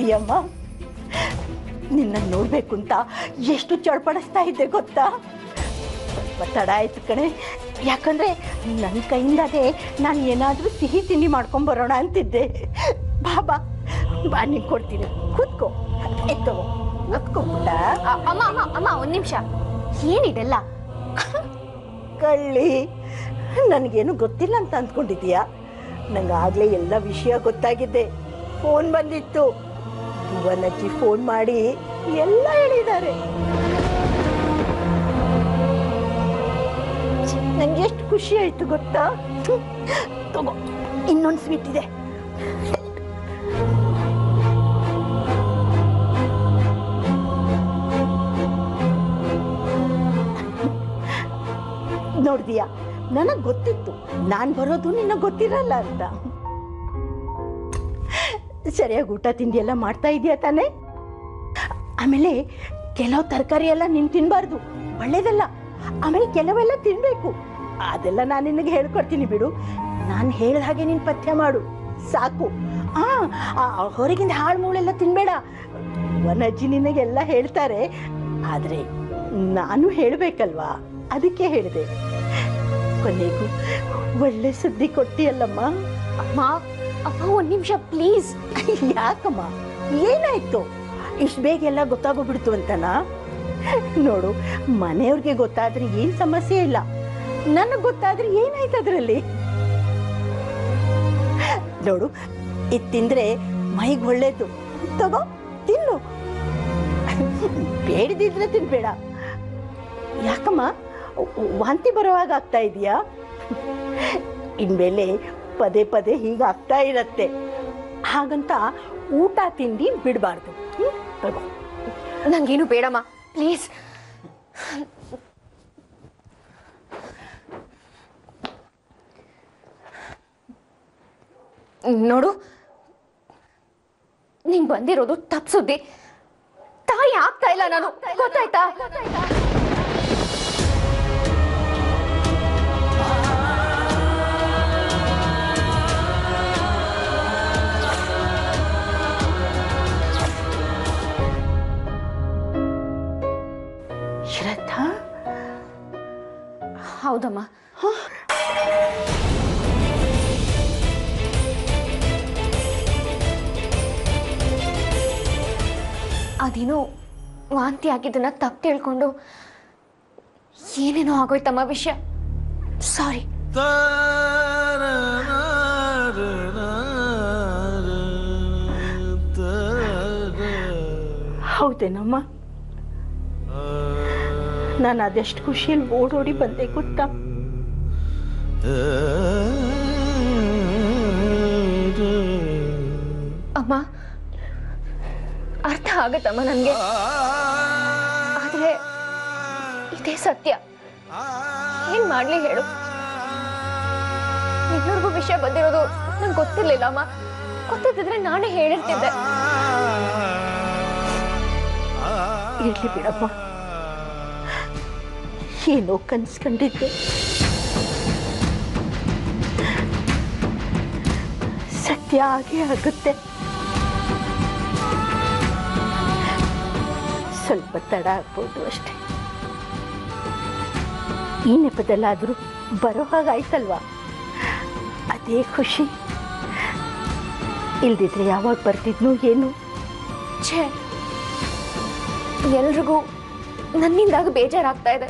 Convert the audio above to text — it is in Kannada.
ಅಯ್ಯಮ್ಮ, ನಿನ್ನ ನೋಡ್ಬೇಕು ಅಂತ ಎಷ್ಟು ಚಡ್ಪಡಿಸ್ತಾ ಇದ್ದೆ ಗೊತ್ತಾ? ಸ್ವಲ್ಪ ತಡ ಆಯ್ತು ಕಣೆ. ಯಾಕಂದ್ರೆ ನನ್ನ ಕೈಯಿಂದಾಗೆ ನಾನು ಏನಾದರೂ ಸಿಹಿ ತಿಂಡಿ ಮಾಡ್ಕೊಂಬರೋಣ ಅಂತಿದ್ದೆ. ಬಾಬಾ ಬಾ, ನೀನು ಕೊಡ್ತೀನಿ, ಕೂತ್ಕೋ. ಎತ್ತೋ ಕೂತ್ಕೊಂಡ್ಬಿಟ್ಟ. ಅಮ್ಮ ಅಮ್ಮ ಅಮ್ಮ ಒಂದು ನಿಮಿಷ, ಏನಿದೆಲ್ಲ? ಕಳ್ಳಿ, ನನಗೇನು ಗೊತ್ತಿಲ್ಲ ಅಂತ ಅಂದ್ಕೊಂಡಿದ್ದೀಯಾ? ನಂಗಾಗಲೇ ಎಲ್ಲ ವಿಷಯ ಗೊತ್ತಾಗಿದೆ. ಫೋನ್ ಬಂದಿತ್ತು, ಭುವನಜ್ಜಿ ಫೋನ್ ಮಾಡಿ ಎಲ್ಲ ಹೇಳಿದ್ದಾರೆ. ನಂಗೆ ಎಷ್ಟು ಖುಷಿ ಆಯ್ತು ಗೊತ್ತಾ? ತಗೋ, ಇನ್ನೊಂದು ಸ್ವೀಟ್ ಇದೆ. ನೋಡ್ದಿಯಾ, ನನಗೆ ಗೊತ್ತಿತ್ತು ನಾನು ಬರೋದು ನಿನಗೆ ಗೊತ್ತಿರಲ್ಲ ಅಂತ. ಸರಿಯಾಗಿ ಊಟ ತಿಂಡಿ ಎಲ್ಲ ಮಾಡ್ತಾ ಇದೆಯಾ ತಾನೇ? ಆಮೇಲೆ ಕೆಲವು ತರಕಾರಿ ಎಲ್ಲ ನೀನು ತಿನ್ನಬಾರ್ದು, ಒಳ್ಳೇದಲ್ಲ. ಆಮೇಲೆ ಕೆಲವೆಲ್ಲ ತಿನ್ನಬೇಕು, ಅದೆಲ್ಲ ನಾನು ನಿನಗೆ ಹೇಳ್ಕೊಡ್ತೀನಿ ಬಿಡು. ನಾನು ಹೇಳಿದ ಹಾಗೆ ನೀನು ಪಥ್ಯ ಮಾಡು ಸಾಕು. ಹೊರಗಿಂದ ಹಾಳು ಮೂಳೆಲ್ಲ ತಿನ್ನಬೇಡ. ವನಜ್ಜಿ ನಿನಗೆಲ್ಲ ಹೇಳ್ತಾರೆ, ಆದರೆ ನಾನು ಹೇಳಬೇಕಲ್ವಾ, ಅದಕ್ಕೆ ಹೇಳಿದೆ. ಕೊನೆಗೂ ಒಳ್ಳೆ ಸುದ್ದಿ ಕೊಟ್ಟಿಯಲ್ಲಮ್ಮ. ಅಮ್ಮ ಅಮ್ಮ ಒಂದು ನಿಮಿಷ ಪ್ಲೀಸ್. ಯಾಕಮ್ಮ, ಏನಾಯ್ತು? ಇಷ್ಟು ಬೇಗ ಎಲ್ಲ ಗೊತ್ತಾಗೋಗ್ಬಿಡ್ತು ಅಂತನಾ? ನೋಡು, ಮನೆಯವ್ರಿಗೆ ಗೊತ್ತಾದ್ರೆ ಏನು ಸಮಸ್ಯೆ ಇಲ್ಲ, ನನಗೆ ಗೊತ್ತಾದ್ರೆ ಏನಾಯ್ತು ಅದರಲ್ಲಿ? ನೋಡು, ಇದು ತಿಂದ್ರೆ ಮೈಗೆ ಒಳ್ಳೇದು. ತಗೋ ತಿನ್ನು, ಬೇಡದಿದ್ರೆ ತಿನ್ಬೇಡ. ಯಾಕಮ್ಮ, ವಾಂತಿ ಬರೋವಾಗ ಆಗ್ತಾ ಇದೆಯಾ? ಇನ್ಮೇಲೆ ಪದೇ ಪದೇ ಹೀಗಾಗ್ತಾ ಇರತ್ತೆ. ಹಾಗಂತ ಊಟ ತಿಂಡಿ ಬಿಡಬಾರ್ದು. ತಗೋ. ನಂಗೇನು ಬೇಡಮ್ಮ ಪ್ಲೀಸ್. ನೋಡು, ನಿಂಗೆ ಬಂದಿರೋದು ತಪ್ಪು ಸುದ್ದಿ. ತಾಯಿ ಆಗ್ತಾ ಇಲ್ಲ ನಾನು, ಗೊತ್ತಾಯ್ತಾ? ಶ್ರದ್ಧಾ? ಹೌದಮ್ಮ. ಅದೇನೋ ವಾಂತಿ ಆಗಿದ್ದನ್ನ ತಪ್ಪು ತಿಳ್ಕೊಂಡು ಏನೇನೋ ಆಗೋಯ್ತಮ್ಮ ವಿಷಯ. ಸಾರಿ. ಹೌದೇನಮ್ಮ? ನಾನು ಅದೆಷ್ಟು ಖುಷಿಯಲ್ಲಿ ಓಡೋಡಿ ಬಂದೆ ಗೊತ್ತಾ? ಅಮ್ಮ, ಅರ್ಥ ಆಗತ್ತಮ್ಮ ನನಗೆ, ಆದ್ರೆ ಇದೇ ಸತ್ಯ. ಏನ್ ಮಾಡ್ಲಿ ಹೇಳು? ಇನ್ನೊರ್ಗೂ ವಿಷಯ ಬಂದಿರೋದು ನಂಗೆ ಗೊತ್ತಿರ್ಲಿಲ್ಲ ಅಮ್ಮ. ಗೊತ್ತಿದ್ರೆ ನಾನೇ ಹೇಳಿರ್ತಿದ್ದೆ. ಇರ್ಲಿ ಬಿಡಮ್ಮ, ಏನೋ ಕನ್ಸ್ಕೊಂಡಿದ್ದೆ. ಸತ್ಯ ಆಗೇ ಆಗುತ್ತೆ. ಸ್ವಲ್ಪ ತಡ ಆಗ್ಬೋದು ಅಷ್ಟೆ. ಈ ನೆಪದಲ್ಲಾದರೂ ಬರೋ ಹಾಗಾಯ್ತಲ್ವಾ, ಅದೇ ಖುಷಿ. ಇಲ್ದಿದ್ರೆ ಯಾವಾಗ ಬರ್ತಿದ್ನೋ ಏನು. ಛೇ, ಎಲ್ರಿಗೂ ನನ್ನಿಂದಾಗ ಬೇಜಾರಾಗ್ತಾ ಇದೆ.